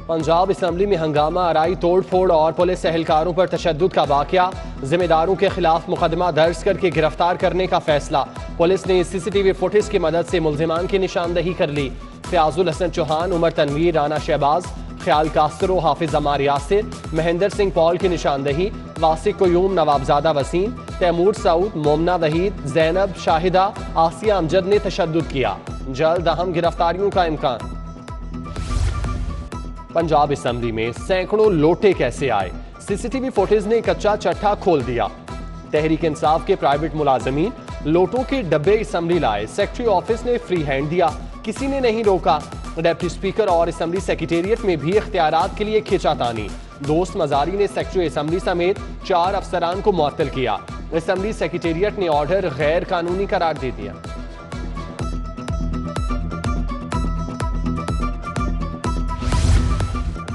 Punjab assembly में हंगामा आराई, तोड़ फोड़ और पुलिस एहलकारों पर तशद्दुद का वाकया। जिम्मेदारों के खिलाफ मुकदमा दर्ज करके गिरफ्तार करने का फैसला। पुलिस ने CCTV फुटेज की मदद से मुल्जिमान की निशानदही कर ली। फयाजुल हसन चौहान, उमर तनवीर, राना शहबाज, ख्याल कास्रो, हाफिज अमार यासिर, महेंद्र सिंह पॉल की निशानदही। वासिक कोयूम, नवाबजादा वसीम, तैमूर सऊद, मोमना वहीद, जैनब, शाहिदा, आसिया अमजद ने तशद्दुद किया। जल्द अहम गिरफ्तारियों का इम्कान। पंजाब असम्बली में सैकड़ों लोटे कैसे आए, CCTV फुटेज ने कच्चा चट्टा खोल दिया। तहरीक इंसाफ के प्राइवेट मुलाजमीन लोटों के डब्बे असम्बली लाए। सेक्रेटरी ऑफिस ने फ्री हैंड दिया, किसी ने नहीं रोका। डिप्टी स्पीकर और असम्बली सेक्रेटेरिएट में भी इख्तियारात के लिए खींचातानी। दोस्त मजारी ने सेक्रेटरी असम्बली समेत 4 अफसरान को मुअत्तल किया। असम्बली सेक्रेटेरिएट ने ऑर्डर गैर कानूनी करार दे दिया।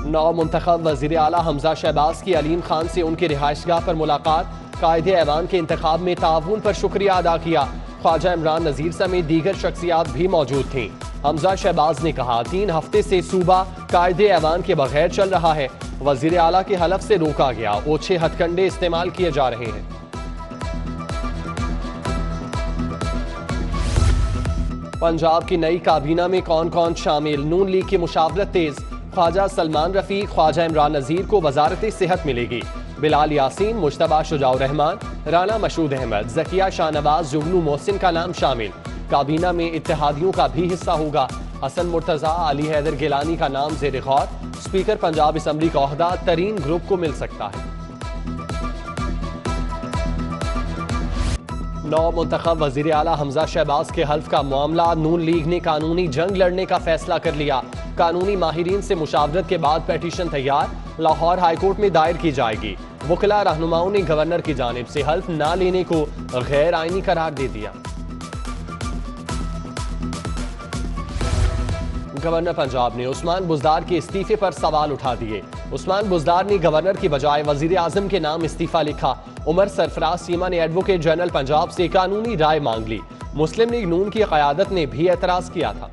नौ मुंतखब वजीर आला हमजा शहबाज की अलीम खान से उनकी रिहाइशगाह पर मुलाकात। कायदे ऐवान के इंतखाब में ताउन पर शुक्रिया अदा किया। ख्वाजा इमरान नजीर समेत दीगर शख्सियात भी मौजूद थीं। हमजा शहबाज ने कहा, 3 हफ्ते से सूबा कायदे ऐवान के बगैर चल रहा है। वजीर आला के हलफ से रोका गया। ओछे हथकंडे इस्तेमाल किए जा रहे हैं। पंजाब की नई काबीना में कौन कौन शामिल, नून लीग की मुशावरत तेज। ख्वाजा सलमान रफी, ख्वाजा इमरान नजीर को वजारत सेहत मिलेगी। बिलाल यासीन, मुश्तबा शुजाउर रहमान, राना मशूद अहमद, जकिया शाहनवाज, जुगनू मोहसिन का नाम शामिल। काबीना में इत्तेहादियों का भी हिस्सा होगा। हसन मुर्तजा, अली हैदर गिलानी का नाम ज़ेर गौर। स्पीकर पंजाब असम्बली का ओहदा तरीन ग्रुप को मिल सकता है। 9 मुंतखब वजीर आला हमजा शहबाज के हल्फ का मामला। नून लीग ने कानूनी जंग लड़ने का फैसला कर लिया। कानूनी माहिरीन से मुशावरत के बाद पेटिशन तैयार, लाहौर हाईकोर्ट में दायर की जाएगी। वकला रहनुमाओं ने गवर्नर की जानिब से हल्फ न लेने को गैर आईनी करार दे दिया। गवर्नर पंजाब ने उस्मान बुज़दार के इस्तीफे पर सवाल उठा दिए। उस्मान बुज़दार ने गवर्नर की बजाय वजीर आजम के नाम इस्तीफा लिखा। उमर सरफराज सीमा ने एडवोकेट जनरल पंजाब से कानूनी राय मांग ली। मुस्लिम लीग नून की क़यादत ने भी एतराज किया था।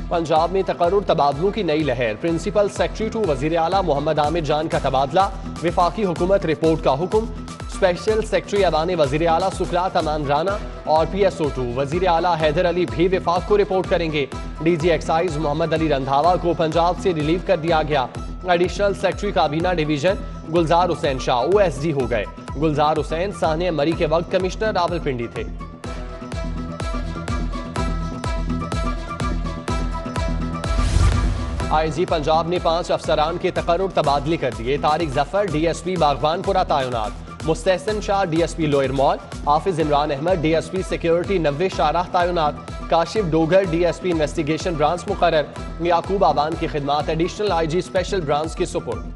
पंजाब में तकर्रुर तबादलों की नई लहर। प्रिंसिपल सेक्रेटरी टू वजीर आला मोहम्मद आमिर जान का तबादला। विफाकी हुकूमत रिपोर्ट का हुक्म। स्पेशल सेक्रेटरी अवान वजीर आला सुकरात अमान राना और PSO2 वजीर आला हैदर अली भी विफाक को रिपोर्ट करेंगे। DG एक्साइज मोहम्मद अली रंधावा को पंजाब से रिलीव कर दिया गया। एडिशनल सेक्रेटरी काबीना डिवीजन गुलजार हुसैन शाह OSD हो गए। गुलजार हुसैन साहने मरी के वक्त कमिश्नर रावलपिंडी थे। IG पंजाब ने 5 अफसरान के तकर्रुर तबादले कर दिए। तारिक जफर DSP बागवानपुरा तायुनात। Mustahsan Shah DSP lower mall. Hafiz Imran Ahmed DSP security 90 शाहराह तायुनात। Kashif Dogar DSP investigation branch मुकर्रर। याकूब आबान की खिदमात एडिशनल IG स्पेशल ब्रांच की सुपुर्द।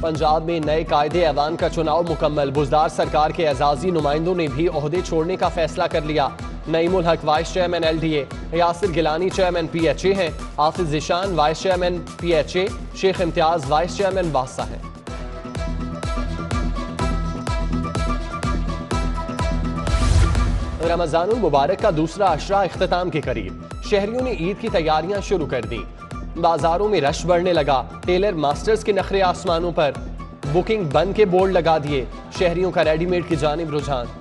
पंजाब में नए कायदे ऐवान का चुनाव मुकम्मल। बुज़दार सरकार के एजाजी नुमाइंदों ने भी ओहदे छोड़ने का फैसला कर लिया। Naeemul Haq vice chairman LDA, Yasir Gilani chairman PHA हैं। Hafiz Zeeshan vice chairman PHA, Sheikh Imtiaz vice chairman वासा हैं। रमजानुल मुबारक का दूसरा अशरा इख्तिताम के करीब। शहरियों ने ईद की तैयारियां शुरू कर दी। बाजारों में रश बढ़ने लगा। टेलर मास्टर्स के नखरे आसमानों पर। बुकिंग बंद के बोर्ड लगा दिए। शहरियों का रेडीमेड की जानिब रुझान।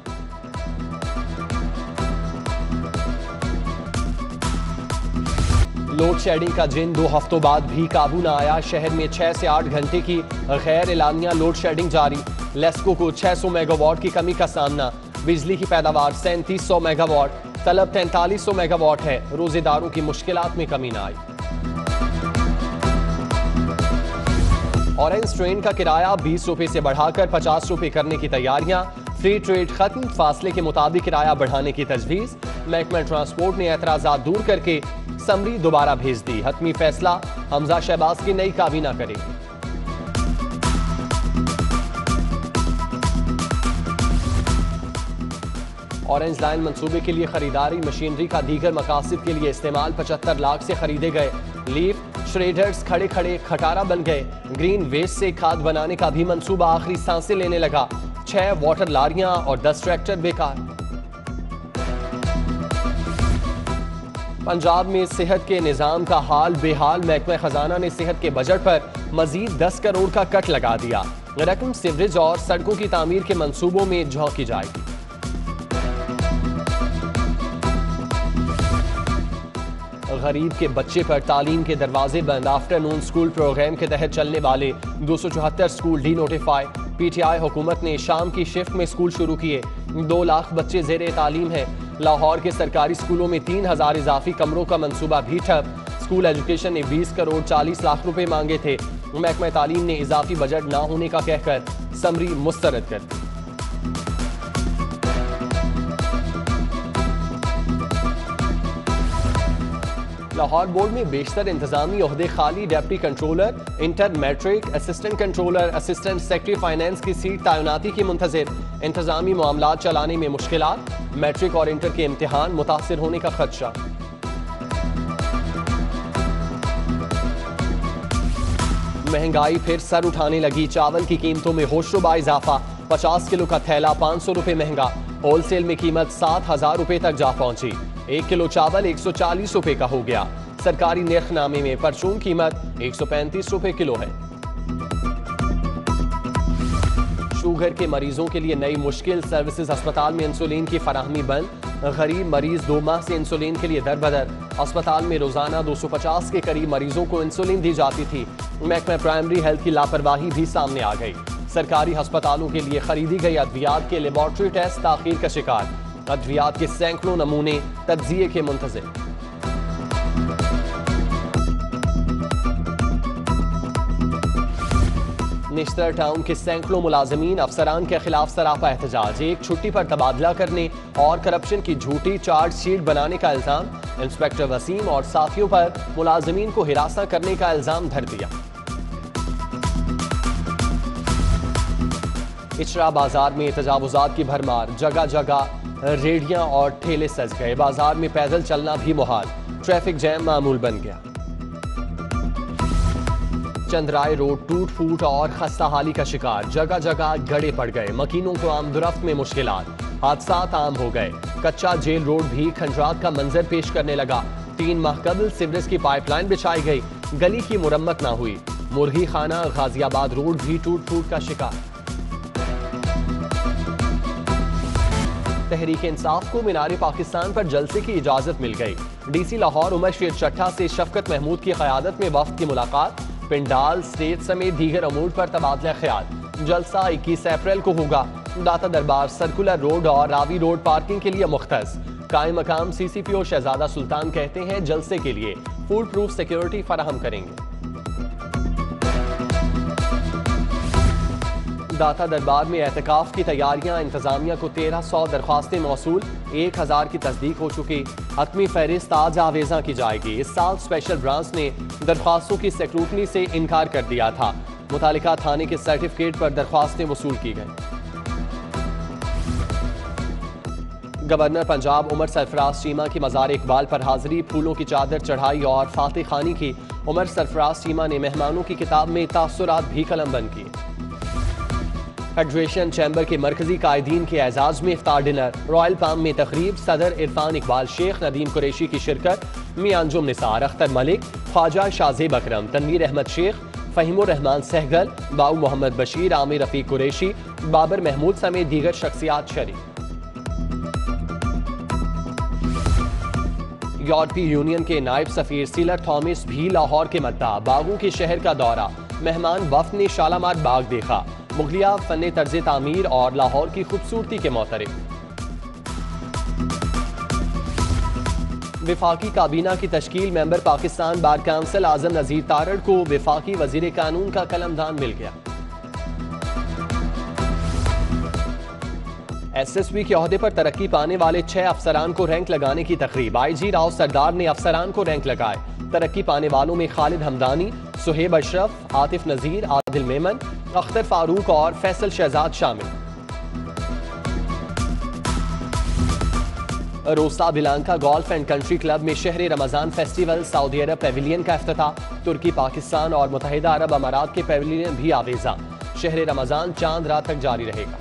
लोड शेडिंग का जिन 2 हफ्तों बाद भी काबू न आया। शहर में 6 से 8 घंटे की गैर एलानिया लोड शेडिंग जारी। लेस्को को 600 मेगावाट की कमी का सामना। बिजली की पैदावार 3700 मेगावाट, तलब 4300 मेगावाट है। रोजेदारों की मुश्किलात में कमी न आई। ऑरेंज ट्रेन का किराया 20 रुपए से बढ़ाकर 50 रुपए करने की तैयारियां। फ्री ट्रेड खत्म, फासले के मुताबिक किराया बढ़ाने की तजवीज। महकमा ट्रांसपोर्ट ने एतराजात दूर करके समरी दोबारा भेज दी। हतमी फैसला हमजा शहबाज की नई काबीना करेगी। ऑरेंज लाइन मंसूबे के लिए खरीदारी मशीनरी का दीगर मकासद के लिए इस्तेमाल 75 लाख से खरीदे गए। लीफ श्रेडर्स खड़े खड़े खटारा बन गए। ग्रीन वेस्ट से खाद बनाने का भी मंसूबा आखिरी सांसें लेने लगा। 6 वाटर लारियां और 10 ट्रैक्टर बेकार। पंजाब में सेहत के निज़ाम का हाल बेहाल। महकमा खजाना ने सेहत के बजट पर मजीद 10 करोड़ का कट लगा दिया। रकम सीवरेज और सड़कों की तामीर के मंसूबों में झोंकी जाएगी। गरीब के बच्चे पर तालीम के दरवाजे बंद। आफ्टरनून स्कूल प्रोग्राम के तहत चलने वाले 274 स्कूल डी नोटिफाई। पीटीआई हुकूमत ने शाम की शिफ्ट में स्कूल शुरू किए। 2 लाख बच्चे ज़ेरे तालीम हैं। लाहौर के सरकारी स्कूलों में 3000 इजाफी कमरों का मंसूबा भी ठप। स्कूल एजुकेशन ने 20 करोड़ 40 लाख रुपए मांगे थे। महकमा तालीम ने इजाफी बजट ना होने का कहकर समरी मुस्तरद कर दी। लाहौर बोर्ड में बेशतर इंतजामी ओहदे खाली। Deputy controller, inter matric, assistant controller, assistant secretary finance की सीट तैनाती की मुंतजिर। इंतजामी मामलात चलाने में मुश्किलात। मैट्रिक और इंटर के इम्तिहान मुतासिर होने का खदशा। महंगाई फिर सर उठाने लगी। चावल की कीमतों में होशरुबा इजाफा। 50 किलो का थैला 500 रुपए महंगा। होलसेल में कीमत 7000 रुपए तक जा पहुंची। 1 किलो चावल 140 रुपए का हो गया। सरकारी निर्खनामे में परचून कीमत 135 रुपए किलो है। शुगर के मरीजों के लिए नई मुश्किल। सर्विसेज अस्पताल में इंसुलिन की फराहमी बंद। गरीब मरीज 2 माह से इंसुलिन के लिए दरबदर। अस्पताल में रोजाना 250 के करीब मरीजों को इंसुलिन दी जाती थी। महकमा प्राइमरी हेल्थ की लापरवाही भी सामने आ गई। सरकारी अस्पतालों के लिए खरीदी गई अद्वियात के लेबॉर्ट्री टेस्ट ताखीर का शिकार। अद्वियात के सैकड़ों नमूने तज्जिए के मुंतजिर। निश्तर टाउन के सैकड़ों मुलाजमीन अफसरान के खिलाफ सरापा एहतजाज। एक छुट्टी पर तबादला करने और करप्शन की झूठी चार्जशीट बनाने का इल्जाम। इंस्पेक्टर वसीम और साथियों पर मुलाजमीन को हिरासा करने का इल्जाम धर दिया। इचरा बाजार में तजावुजात की भरमार। जगह जगह रेडियां और ठेले सज गए। बाजार में पैदल चलना भी मुहाल। ट्रैफिक जैम मामूल बन गया। चंद्राय रोड टूट फूट और खस्ता हाली का शिकार। जगह जगह गड़े पड़ गए। मकीनों को आमदरफ्त में मुश्किलात। हादसात आम हो गए। कच्चा जेल रोड भी खंडरात का मंजर पेश करने लगा। 3 माह कबल सीवरेज की पाइपलाइन बिछाई गई। गली की मुरम्मत ना हुई। मुर्गी खाना गाजियाबाद रोड भी टूट फूट का शिकार। तहरीक इंसाफ को मीनार पाकिस्तान पर जलसे की इजाजत मिल गई। डीसी लाहौर उमर शेर चट्टा से शफकत महमूद की क़यादत में वफ्द की मुलाकात। पिंडाल, स्टेज समेत दीगर अमूर पर तबादला ख्याल। जलसा 21 अप्रैल को होगा। दाता दरबार सर्कुलर रोड और रावी रोड पार्किंग के लिए मुख्तस। कायम मकाम CCPO शहजादा सुल्तान कहते हैं जलसे के लिए फुल प्रूफ सिक्योरिटी फराहम करेंगे। दाता दरबार में एहतिकाफ की तैयारियां। इंतजामिया को 1300 दरख्वास्तें मौसूल। 1000 की तस्दीक हो चुकी। हतमी फहरिस्त आज आवेजा की जाएगी। इस साल स्पेशल ब्रांच ने दरख्वास्तों की स्क्रूटनी से इनकार कर दिया था। मुतालिका थाने के सर्टिफिकेट पर दरख्वास्तें वसूल की गई। गवर्नर पंजाब उमर सरफराज चीमा की मज़ार इकबाल पर हाजिरी। फूलों की चादर चढ़ाई और फातिह खानी की। उमर सरफराज चीमा ने मेहमानों की किताब में तासुरात भी कलमबंद किए। फेडरेशन चैम्बर के मरकजी कायदीन के एजाज में इफ्तार डिनर। रॉयल पाम में तकरीब। सदर इरफान इकबाल शेख, नदीम कुरैशी की शिरकत। मियां अंजुम निसार, अख्तर मलिक, ख्वाजा शाहजेब अकरम, तनवीर अहमद शेख, फहीमुर रहमान सहगल, बाऊ मोहम्मद बशीर, आमिर रफीक कुरैशी, बाबर महमूद समेत दीगर शख्सियात शरीक। यूरोपीय यूनियन के नायब सफीर सीलर थॉमस भी लाहौर के मद्दा। बागों के शहर का दौरा। मेहमान वफ्द ने शालामार बाग देखा। मुगलिया फन तर्ज तामीर और लाहौर की खूबसूरती के मोतरिफ। विफाकी काबीना की तश्कील। मेंबर पाकिस्तान बार काउंसिल आजम नजीर तारड़ को विफाकी वजीर कानून का कलमदान मिल गया। SSB के ओहदे पर तरक्की पाने वाले 6 अफसरान को रैंक लगाने की तकरीब। IG राव सरदार ने अफसरान को रैंक लगाए। तरक्की पाने वालों में खालिद हमदानी, सुहेब अशरफ, आतिफ नजीर, आदिल मेमन, अख्तर फारूक और फैसल शहजाद शामिल। रोस्ता बिलांका गोल्फ एंड कंट्री क्लब में शहर रमजान फेस्टिवल। सऊदी अरब पेविलियन का इफ्तिताह। तुर्की, पाकिस्तान और मुत्तहिदा अरब अमारात के पेविलियन भी आवेजा। शहर रमजान चांद रात तक जारी रहेगा।